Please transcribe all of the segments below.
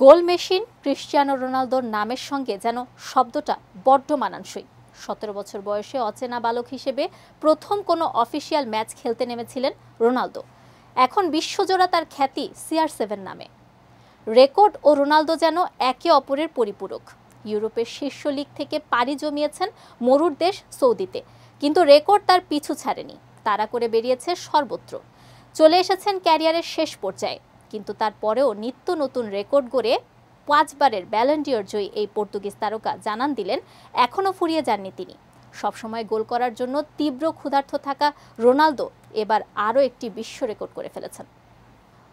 Goal machine Cristiano রোনালদোর নামের সঙ্গে যেন শব্দটা বড্ড মানানসই। ১৭ বছর বয়সে অচেনা বালক হিসেবে প্রথম কোনো অফিসিয়াল ম্যাচ খেলতে নেমেছিলেন রোনালদো। এখন বিশ্বজোড়া তার খ্যাতি CR7 নামে। রেকর্ড ও রোনালদো যেন একে অপরের পরিপূরক। ইউরোপের শীর্ষ লিগ থেকে পাড়ি জমিয়েছেন মরুর দেশ সৌদিতে, কিন্তু রেকর্ড তার পিছু ছাড়েনি। তাড়া করে বেরিয়েছে সর্বত্র। চলে এসেছেন ক্যারিয়ারের শেষ পর্যায়ে, কিন্তু তারপরেও নিত্য নতুন রেকর্ড গড়ে 5 বারের ব্যালন ডিওর জয়ী এই পর্তুগিজ তারকা জানান দিলেন এখনও ফুরিয়ে যাননি তিনি। সবসময় গোল করার জন্য তীব্র ক্ষুধার্ত থাকা রোনালদো এবার আরও একটি বিশ্ব রেকর্ড করে ফেলেছেন।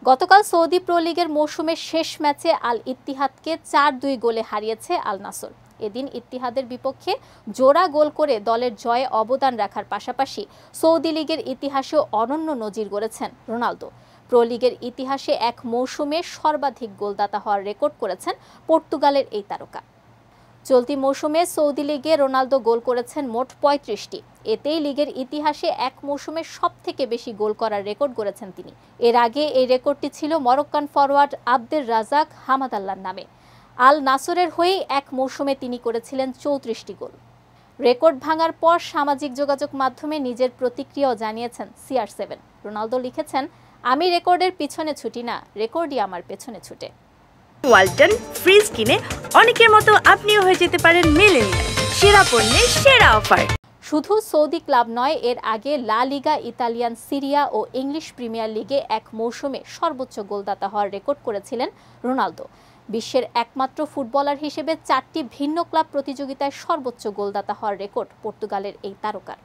গতকাল সৌদি প্রো লিগের মৌসুমের শেষ ম্যাচে আল ইত্তিহাদকে 4-2 গোলে হারিয়েছে আল নাসর। এদিন ইত্তিহাদের বিপক্ষে জোড়া গোল করে দলের জয়ে অবদান রাখার পাশাপাশি সৌদি লিগের ইতিহাসেও অনন্য নজির গড়েছেন রোনালদো। প্রো লিগের ইতিহাসে এক মৌসুমে সর্বাধিক গোলদাতা হওয়ার রেকর্ড করেছেন পর্তুগালের এই তারকা। চলতি মৌসুমে সৌদি লিগে রোনালদো গোল করেছেন মোট 35টি। এতেই লিগের ইতিহাসে এক মৌসুমে সবথেকে বেশি গোল করার রেকর্ড গড়েছেন তিনি। এর আগে এই রেকর্ডটি ছিল মরক্কান ফরওয়ার্ড আব্দের রাজাক হামাদাল্লার নামে। আল নাসরের হয়েই এক মৌসুমে তিনি করেছিলেন 34টি গোল। রেকর্ড ভাঙার পর সামাজিক যোগাযোগ মাধ্যমে নিজের প্রতিক্রিয়াও জানিয়েছেন CR7। রোনালদো লিখেছেন, আমি রেকর্ডের পিছনে ছুটি না, রেকর্ডই আমার পেছনে ছুটে। ওয়ালটন ফ্রিজ কিনে অনেকের মতো আপনিও হয়ে যেতে পারেন মিলেনিয়াল। সেরা পণ্যের সেরা অফার। শুধু সৌদি ক্লাব নয়, এর আগে লা লিগা, ইতালিয়ান সিরিয়া ও ইংলিশ প্রিমিয়ার লিগে এক মৌসুমে সর্বোচ্চ গোলদাতা হওয়ার রেকর্ড করেছিলেন রোনালদো। বিশ্বের একমাত্র ফুটবলার হিসেবে 4টি ভিন্ন ক্লাব প্রতিযোগিতায় সর্বোচ্চ গোলদাতা হওয়ার রেকর্ড পর্তুগালের এই তারকার।